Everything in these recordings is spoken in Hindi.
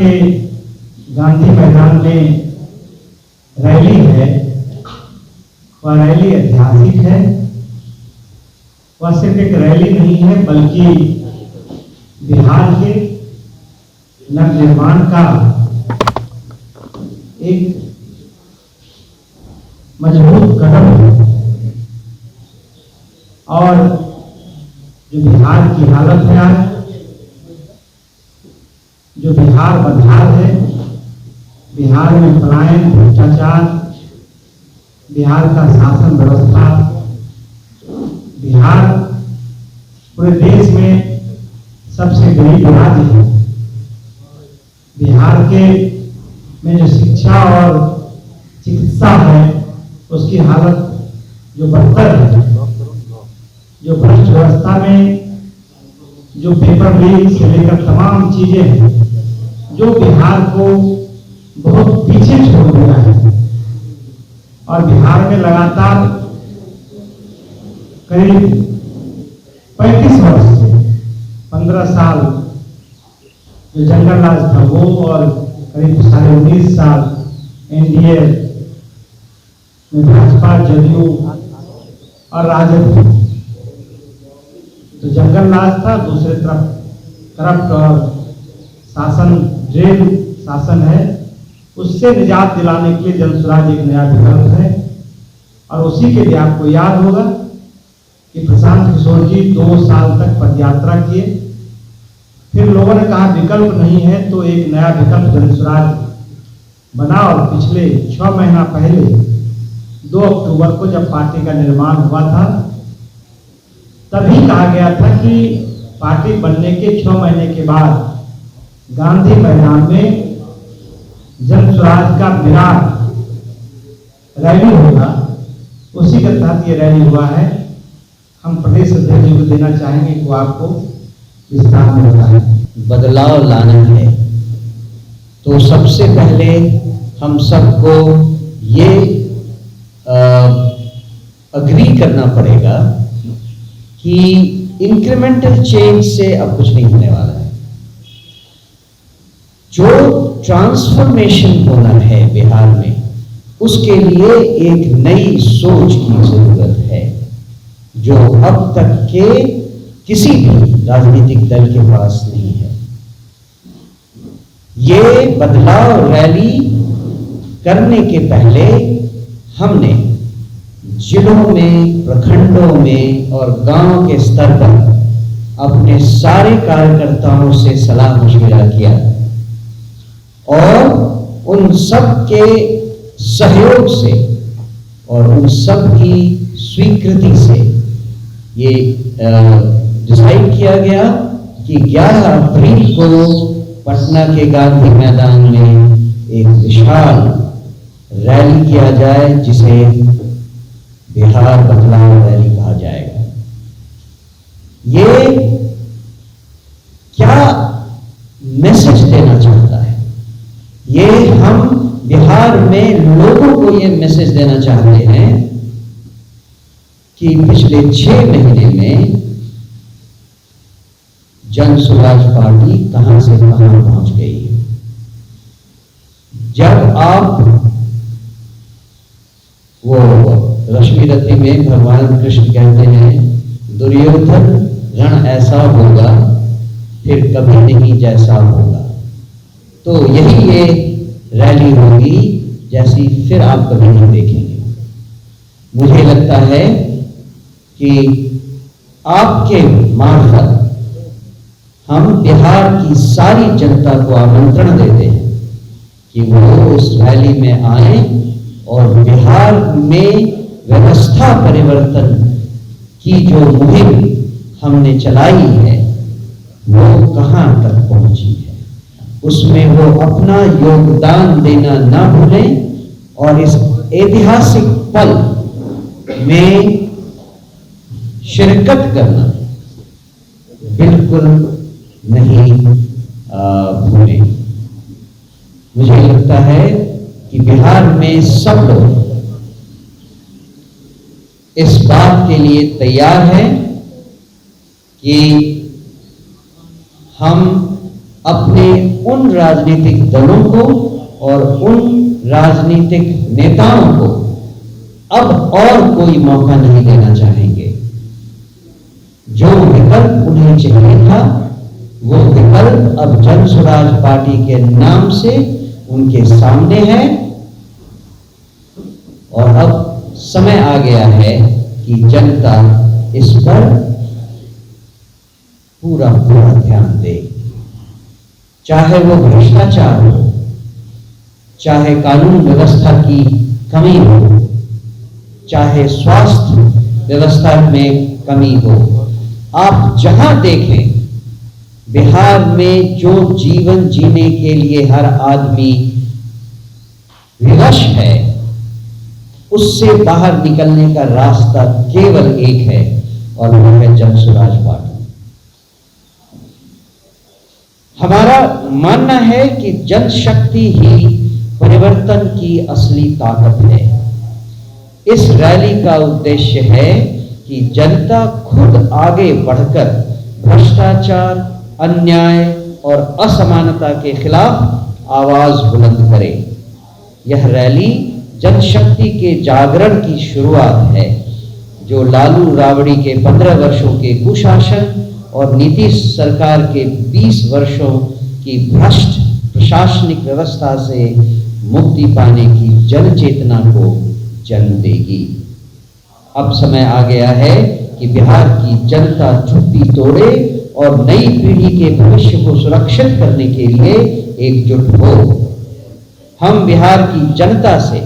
के गांधी मैदान में रैली है, वह रैली ऐतिहासिक है। वह सिर्फ एक रैली नहीं है, बल्कि बिहार के नवनिर्माण का एक मजबूत कदम है। और जो बिहार की हालत है आज, जो बिहार बदहाल है, बिहार में पलायन, भ्रष्टाचार, बिहार का शासन व्यवस्था, बिहार पूरे देश में सबसे गरीब राज्य है। बिहार के में जो शिक्षा और चिकित्सा है, उसकी हालत जो बदतर है, जो भ्रष्ट व्यवस्था में जो पेपर लीक से लेकर तमाम चीजें हैं, जो बिहार को बहुत पीछे छोड़ दिया है। और बिहार में लगातार करीब 35 वर्ष से 15 साल जो जंगल राज था वो, और करीब 19.5 साल एनडीए में भाजपा, जदयू और राजद। तो जंगल राज था, दूसरी तरफ करप्ट और शासन, जेल शासन है। उससे निजात दिलाने के लिए जनसुराज एक नया विकल्प है। और उसी के लिए आपको याद होगा कि प्रशांत किशोर जी 2 साल तक पदयात्रा किए। फिर लोगों ने कहा विकल्प नहीं है, तो एक नया विकल्प जनसुराज बना। और पिछले 6 महीना पहले 2 अक्टूबर को जब पार्टी का निर्माण हुआ था, तभी कहा गया था कि पार्टी बनने के 6 महीने के बाद गांधी मैदान में जनसुराज का विराट रैली होगा। उसी के तहत ये रैली हुआ है। हम प्रदेश अध्यक्ष जी को देना चाहेंगे कि वो आपको विस्तार में बताएं। बदलाव लाना है तो सबसे पहले हम सबको ये अग्री करना पड़ेगा कि इंक्रीमेंटल चेंज से अब कुछ नहीं होने वाला है। जो ट्रांसफॉर्मेशन होना है बिहार में, उसके लिए एक नई सोच की जरूरत है, जो अब तक के किसी भी राजनीतिक दल के पास नहीं है। ये बदलाव रैली करने के पहले हमने जिलों में, प्रखंडों में और गांव के स्तर पर अपने सारे कार्यकर्ताओं से सलाह मशविरा किया और उन सब के सहयोग से और उन सब की स्वीकृति से ये डिसाइड किया गया कि 11 अप्रैल को पटना के गांधी मैदान में एक विशाल रैली किया जाए, जिसे बिहार बदलाव रैली कहा जाएगा। ये क्या मैसेज देना चाहता है? ये हम बिहार में लोगों को ये मैसेज देना चाहते हैं कि पिछले 6 महीने में जनसुराज पार्टी कहां से कहां पहुंच गई है। जब आप वो रश्मि रथी में भगवान कृष्ण कहते हैं, दुर्योधन रण ऐसा होगा फिर कभी नहीं जैसा होगा, तो यही ये रैली होगी जैसी फिर आप कभी नहीं देखेंगे। मुझे लगता है कि आपके मार्फत हम बिहार की सारी जनता को आमंत्रण देते हैं कि वो उस रैली में आए और बिहार में व्यवस्था परिवर्तन की जो मुहिम हमने चलाई है वो कहां तक पहुंची है, उसमें वो अपना योगदान देना ना भूलें और इस ऐतिहासिक पल में शिरकत करना बिल्कुल नहीं भूलें। मुझे लगता है कि बिहार में सब लोग इस बात के लिए तैयार हैं कि हम अपने उन राजनीतिक दलों को और उन राजनीतिक नेताओं को अब और कोई मौका नहीं देना चाहेंगे। जो विकल्प उन्हें चाहिए था वो विकल्प अब जन स्वराज पार्टी के नाम से उनके सामने है और अब समय आ गया है कि जनता इस पर पूरा ध्यान दे। चाहे वो भ्रष्टाचार हो, चाहे कानून व्यवस्था की कमी हो, चाहे स्वास्थ्य व्यवस्था में कमी हो, आप जहां देखें बिहार में जो जीवन जीने के लिए हर आदमी विवश है, उससे बाहर निकलने का रास्ता केवल एक है और वो है जन स्वराज पार्टी। हमारा मानना है कि जनशक्ति ही परिवर्तन की असली ताकत है। इस रैली का उद्देश्य है कि जनता खुद आगे बढ़कर भ्रष्टाचार, अन्याय और असमानता के खिलाफ आवाज बुलंद करे। यह रैली जनशक्ति के जागरण की शुरुआत है जो लालू राबड़ी के 15 वर्षों के कुशासन और नीतीश सरकार के 20 वर्षों की भ्रष्ट प्रशासनिक व्यवस्था से मुक्ति पाने की जन चेतना को जन्म देगी। अब समय आ गया है कि बिहार की जनता चुप्पी तोड़े और नई पीढ़ी के भविष्य को सुरक्षित करने के लिए एकजुट हो। हम बिहार की जनता से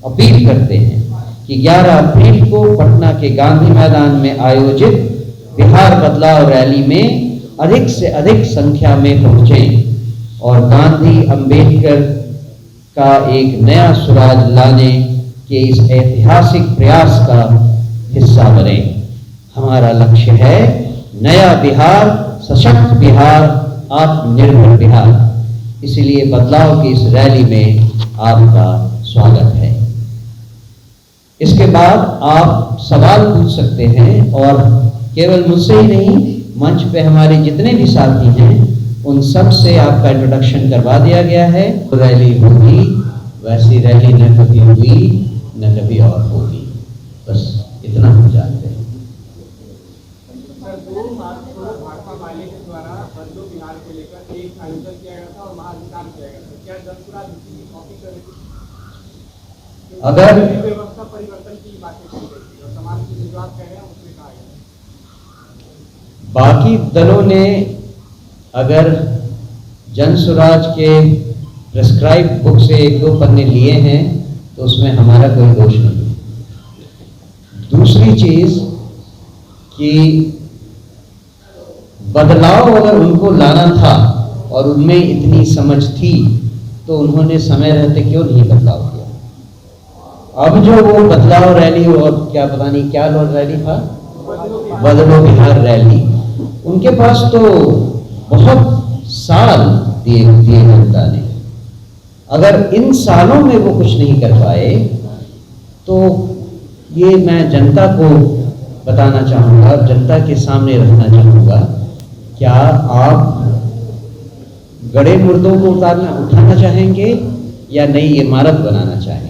अपील करते हैं कि 11 अप्रैल को पटना के गांधी मैदान में आयोजित बिहार बदलाव रैली में अधिक से अधिक संख्या में पहुंचें और गांधी अंबेडकर का एक नया स्वराज लाने के इस ऐतिहासिक प्रयास का हिस्सा बने। हमारा लक्ष्य है नया बिहार, सशक्त बिहार, आत्मनिर्भर बिहार। इसलिए बदलाव की इस रैली में आपका स्वागत है। इसके बाद आप सवाल पूछ सकते हैं और केवल मुझसे ही नहीं, मंच पे हमारे जितने भी साथी हैं उन सब से आपका इंट्रोडक्शन करवा दिया गया है। रैली होगी, वैसी रैली न कभी हुई न कभी और होगी, बस इतना हम जानते हैं। भाकपा माले के द्वारा बदलो बिहार को लेकर एक आयोजन किया गया था और महाधिकार किया गया था। क्या जन स्वराज की कॉपी करेगी? अगर व्यवस्था परिवर्तन की बातें की गई थी और समाज की विश्वास कह रहे हैं उसमें कहा गया बाकी दलों ने अगर जन स्वराज के प्रेस्क्राइब बुक से 1-2 पन्ने लिए हैं तो उसमें हमारा कोई दोष नहीं। दूसरी चीज कि बदलाव अगर उनको लाना था और उनमें इतनी समझ थी तो उन्होंने समय रहते क्यों नहीं बदलाव किया। अब जो वो बदलाव रैली और क्या पता नहीं क्या रैली था, बदलो बिहार रैली, उनके पास तो बहुत साल दिए जनता ने। अगर इन सालों में वो कुछ नहीं कर पाए तो ये मैं जनता को बताना चाहूँगा, जनता के सामने रखना चाहूँगा, क्या आप गड़े मुर्दों को उठाना चाहेंगे या नई इमारत बनाना चाहेंगे?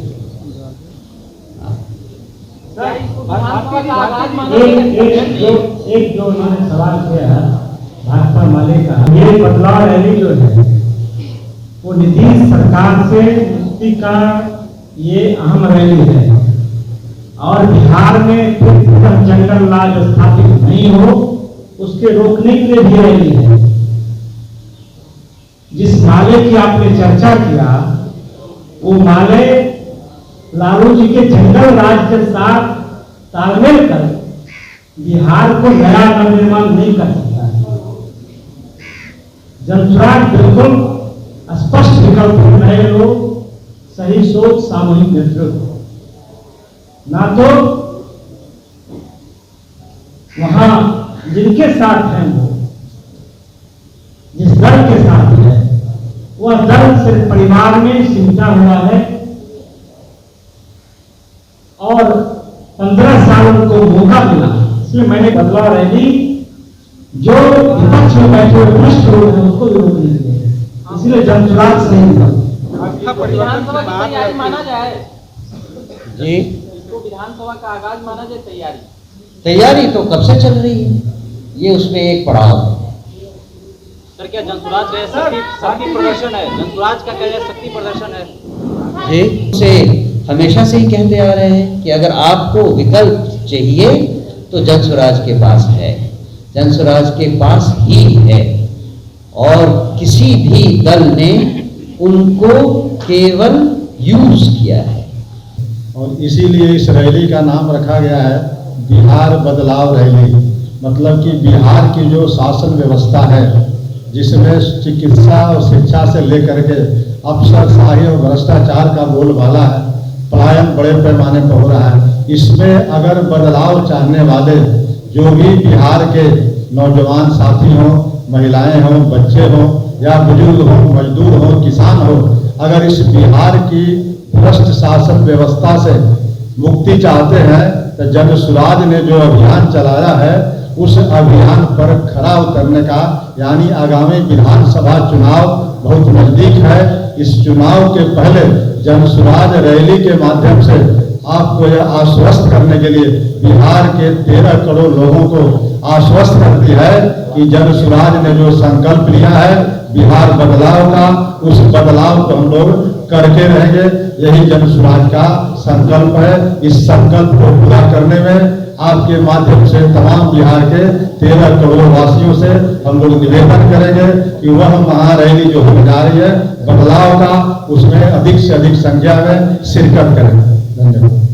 एक जो उन्होंने सवाल किया भाकपा माले का, ये बदलाव रैली जो है वो नीतीश सरकार से मुक्ति का ये अहम रैली है और बिहार में फिर जंगल राज स्थापित नहीं हो उसके रोकने के लिए भी रैली है। जिस माले की आपने चर्चा किया वो माले लालू जी के जंगल राज के साथ तालमेल कर बिहार को नया नवनिर्माण नहीं कर सकता है। जनस्वराज बिल्कुल स्पष्ट विकल्प रहे लोग, सही सोच, सामूहिक नेतृत्व, ना तो वहां जिनके साथ हैं वो जिस दल के साथ है वह दल सिर्फ परिवार में सिमटा हुआ है और 15 साल उनको मौका मिला। इसलिए मैंने बदलाव रैली जो विपक्ष में बैठे हुए भ्रष्ट लोग हैं उसको भी रोकने के लिए इसलिए जनसुराज सही था। विधानसभा की तैयारी माना जाए, जी, इसको विधानसभा का आगाज माना जाए। तैयारी तो कब से चल रही है, ये उसमें एक पड़ाव है। सर क्या जनसुराज का शक्ति प्रदर्शन है? जनसुराज का क्या शक्ति प्रदर्शन है? जी, से हमेशा से ही कहते आ रहे हैं कि अगर आपको विकल्प चाहिए तो जनसुराज के पास है, जनसुराज के पास ही है, और किसी भी दल ने उनको केवल यूज किया है। और इसीलिए इस रैली का नाम रखा गया है बिहार बदलाव रैली। मतलब कि बिहार की जो शासन व्यवस्था है, जिसमें चिकित्सा और शिक्षा से लेकर के अफसरशाही और भ्रष्टाचार का बोलबाला है, पलायन बड़े पैमाने पर हो रहा है, इसमें अगर बदलाव चाहने वाले जो भी बिहार के नौजवान साथी हों, महिलाएं हों, बच्चे हों, या बुजुर्ग हों, मजदूर हों, किसान हों, अगर इस बिहार की भ्रष्ट शासन व्यवस्था से मुक्ति चाहते हैं तो जनसुराज ने जो अभियान चलाया है उस अभियान पर खरा उतरने का, यानी आगामी विधानसभा चुनाव बहुत नजदीक है। इस चुनाव के पहले जनसुराज रैली के माध्यम से आपको यह आश्वस्त करने के लिए बिहार के 13 करोड़ लोगों को आश्वस्त करती है कि जनसुराज ने जो संकल्प लिया है बिहार बदलाव का, उस बदलाव को हम लोग करके रहेंगे। यही जनसुराज का संकल्प है। इस संकल्प को पूरा करने में आपके माध्यम से तमाम बिहार के 13 करोड़ वासियों से हम लोग निवेदन करेंगे कि वह महारैली जो होने जा रही है बदलाव का, उसमें अधिक से अधिक संख्या में शिरकत करें। धन्यवाद।